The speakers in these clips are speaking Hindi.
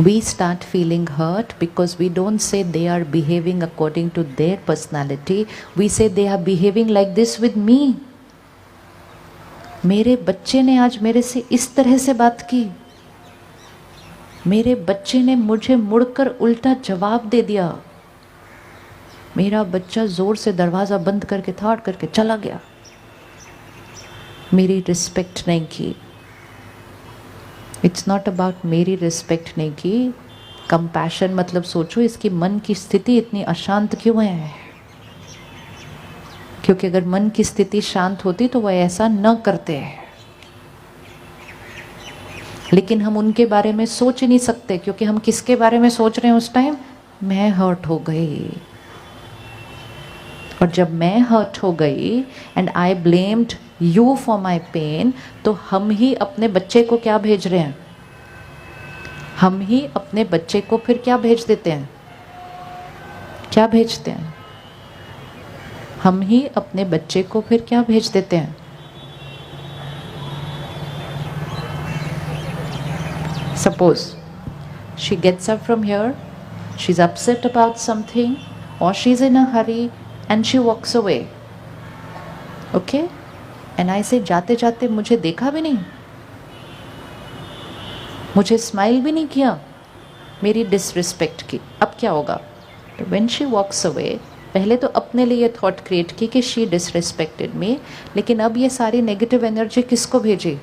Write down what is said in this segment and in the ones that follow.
We start feeling hurt because we don't say they are behaving according to their personality. We say they are behaving like this with me. मेरे बच्चे ने आज मेरे से इस तरह से बात की, मेरे बच्चे ने मुझे मुड़कर उल्टा जवाब दे दिया, मेरा बच्चा जोर से दरवाज़ा बंद करके थाड़ करके चला गया, मेरी रिस्पेक्ट नहीं की। इट्स नॉट अबाउट मेरी रिस्पेक्ट नहीं की। कंपैशन मतलब सोचो इसकी मन की स्थिति इतनी अशांत क्यों है, क्योंकि अगर मन की स्थिति शांत होती तो वह ऐसा न करते। लेकिन हम उनके बारे में सोच ही नहीं सकते, क्योंकि हम किसके बारे में सोच रहे हैं उस टाइम? मैं हर्ट हो गई। और जब मैं हर्ट हो गई and I blamed you for my pain, तो हम ही अपने बच्चे को क्या भेज रहे हैं? हम ही अपने बच्चे को फिर क्या भेज देते हैं? क्या भेजते हैं? हम ही अपने बच्चे को फिर क्या भेज देते हैं? Suppose she gets up from here, she's upset about something, or she's in a hurry and she walks away. Okay? And I say, जाते जाते मुझे देखा भी नहीं, मुझे स्माइल भी नहीं किया, मेरी डिसरिस्पेक्ट की। अब क्या होगा? तो when she walks away, पहले तो अपने लिए थॉट क्रिएट की कि she disrespected me, लेकिन अब ये सारी नेगेटिव एनर्जी किसको भेजी?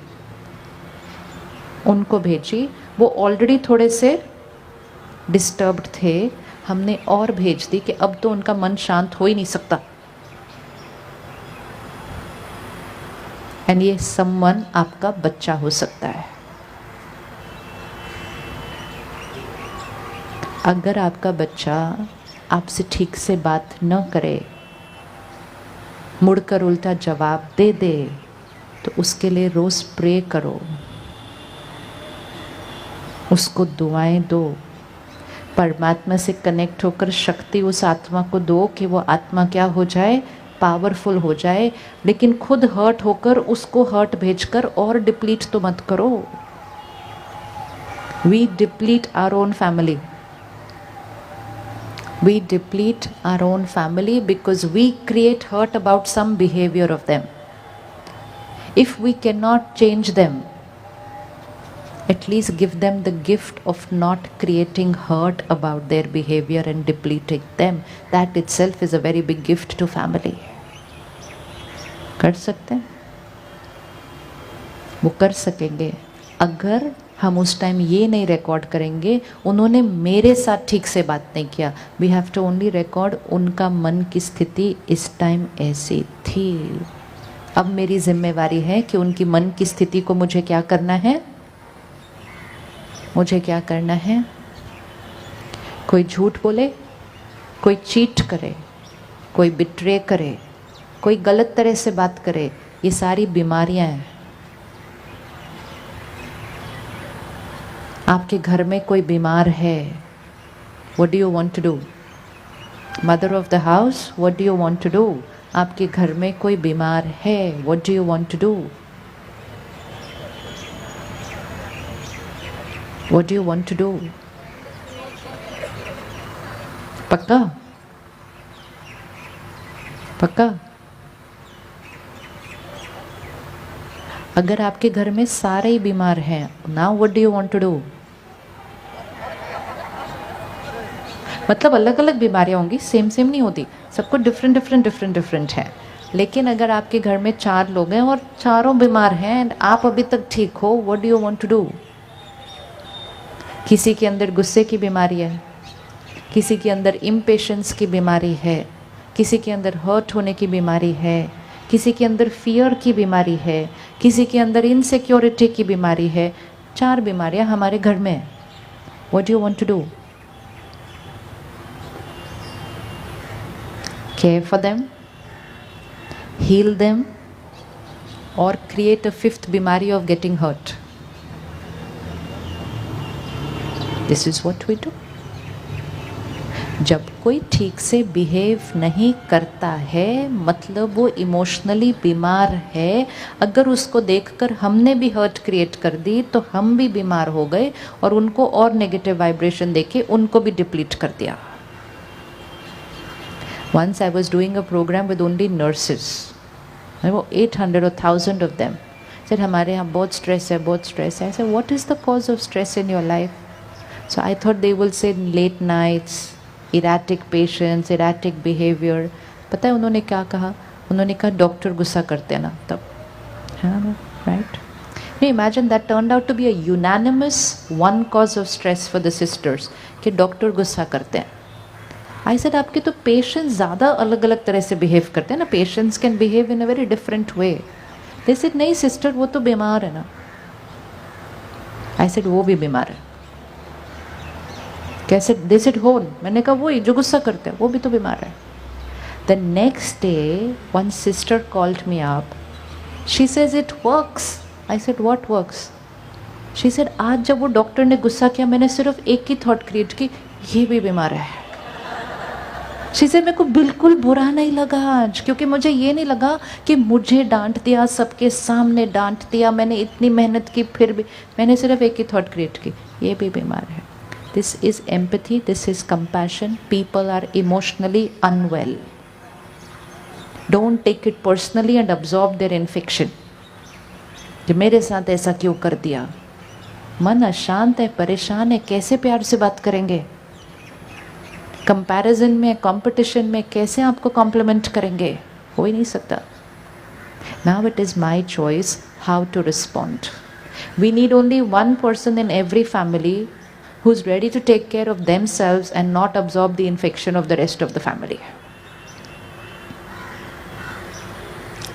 उनको भेजी। वो ऑलरेडी थोड़े से डिस्टर्ब्ड थे, हमने और भेज दी कि अब तो उनका मन शांत हो ही नहीं सकता। एंड ये समवन आपका बच्चा हो सकता है। अगर आपका बच्चा आपसे ठीक से बात न करे, मुड़कर उल्टा जवाब दे दे, तो उसके लिए रोज प्रे करो, उसको दुआएं दो, परमात्मा से कनेक्ट होकर शक्ति उस आत्मा को दो कि वो आत्मा क्या हो जाए? पावरफुल हो जाए। लेकिन खुद हर्ट होकर उसको हर्ट भेजकर और डिप्लीट तो मत करो। We deplete our own family, we deplete our own family because we create hurt about some behaviour of them. If we can not change them, at least give them the gift of not creating hurt about their behavior and depleting them. That itself is a very big gift to family. कर सकते हैं? वो कर सकेंगे अगर हम उस टाइम ये नहीं रिकॉर्ड करेंगे उन्होंने मेरे साथ ठीक से बात नहीं किया। We have to only record उनका मन की स्थिति इस टाइम ऐसी थी। अब मेरी जिम्मेवारी है कि उनकी मन की स्थिति को मुझे क्या करना है? मुझे क्या करना है? कोई झूठ बोले, कोई चीट करे, कोई बिट्रे करे, कोई गलत तरह से बात करे, ये सारी बीमारियां हैं। आपके घर में कोई बीमार है, what do you want to do? Mother of the house, what do you want to do? आपके घर में कोई बीमार है, what do you want to do? What do you want to do? पक्का? पक्का? अगर आपके घर में सारे ही बीमार हैं, now what do you want to do? मतलब अलग अलग बीमारियां होंगी, सेम नहीं होती, सबको डिफरेंट है। लेकिन अगर आपके घर में 4 लोग हैं और चारों बीमार हैं एंड आप अभी तक ठीक हो, what do you want to do? किसी के अंदर गुस्से की बीमारी है, किसी के अंदर इम्पेशेंस की बीमारी है, किसी के अंदर हर्ट होने की बीमारी है, किसी के अंदर फियर की बीमारी है, किसी के अंदर इनसिक्योरिटी की बीमारी है। 4 बीमारियां हमारे घर में हैं। What do you want to do? Care for them, heal them, और क्रिएट अ 5th बीमारी of getting hurt. This is what we do. जब कोई ठीक से बिहेव नहीं करता है मतलब वो इमोशनली बीमार है। अगर उसको देखकर हमने भी हर्ट क्रिएट कर दी तो हम भी बीमार हो गए और उनको और नेगेटिव वाइब्रेशन देके उनको भी डिप्लीट कर दिया। Once I was doing a program with only nurses, 800 or 1000 of them said हमारे यहाँ बहुत स्ट्रेस है, बहुत स्ट्रेस है। I said what is the cause of stress in your life? So I thought they will say late nights, erratic patients, erratic behavior। पता है उन्होंने क्या कहा? उन्होंने कहा डॉक्टर गुस्सा करते हैं ना तब, है ना, right? Now imagine that turned out to be a unanimous one cause of stress for the sisters कि डॉक्टर गुस्सा करते हैं। आई सेड आपके तो पेशेंट्स ज़्यादा अलग अलग तरह से बिहेव करते हैं ना, patients can behave in a very different way. They said नहीं सिस्टर वो तो बीमार है ना। आई सेड वो भी बीमार है। कैसे? दे सेड हो, मैंने कहा वही जो गुस्सा करते हैं वो भी तो बीमार है। The next day one sister called me up, she says it works. I said what works? She said आज जब वो डॉक्टर ने गुस्सा किया मैंने सिर्फ एक ही थॉट क्रिएट की, ये भी बीमार है। शी सेड मेरे को बिल्कुल बुरा नहीं लगा आज, क्योंकि मुझे ये नहीं लगा कि मुझे डांट दिया, सबके सामने डांट दिया, मैंने इतनी मेहनत की फिर भी मैंने सिर्फ एक ही थॉट क्रिएट की, ये भी बीमार है। This is empathy, this is compassion. People are emotionally unwell. Don't take it personally and absorb their infection कि मेरे साथ ऐसा क्यों कर दिया। मन अशांत है, परेशान है, कैसे प्यार से बात करेंगे? कंपैरिजन में, कंपटीशन में कैसे आपको कॉम्प्लीमेंट करेंगे? हो ही नहीं सकता। Now it is my choice how to respond. We need only one person in every family who is ready to take care of themselves and not absorb the infection of the rest of the family.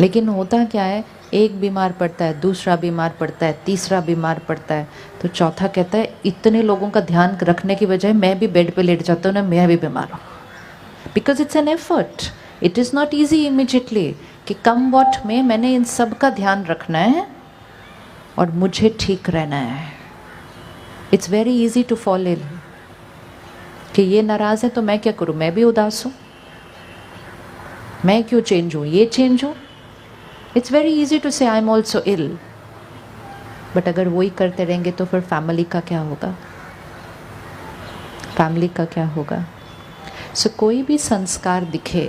लेकिन होता क्या है, एक बीमार पड़ता है, दूसरा बीमार पड़ता है, तीसरा बीमार पड़ता है, तो चौथा कहता है इतने लोगों का ध्यान रखने की बजाय मैं भी बेड पे लेट जाता हूँ ना, मैं भी बीमार हूँ। Because it's an effort, it is not easy immediately कि कम वॉट में मैंने इन सब का ध्यान रखना है और मुझे ठीक रहना है। It's very easy to fall in कि ये नाराज़ है तो मैं क्या करूँ, मैं भी उदास हूँ, मैं क्यों चेंज हूँ, ये चेंज हूँ। It's very easy to say I am also ill. But अगर वही करते रहेंगे तो फिर फैमिली का क्या होगा? फैमिली का क्या होगा? सो कोई भी संस्कार दिखे,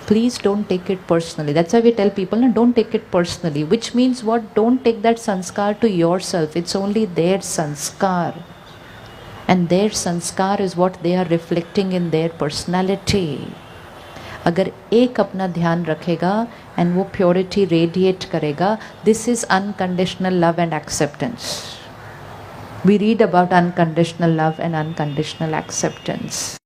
please don't take it personally. That's why we tell people ना, don't take it personally, which means what? Don't take that sanskar to your self. It's only their sanskar and their sanskar is what they are reflecting in their personality. अगर एक अपना ध्यान रखेगा एंड वो प्योरिटी रेडिएट करेगा, this is unconditional love and acceptance. We read about unconditional love and unconditional acceptance.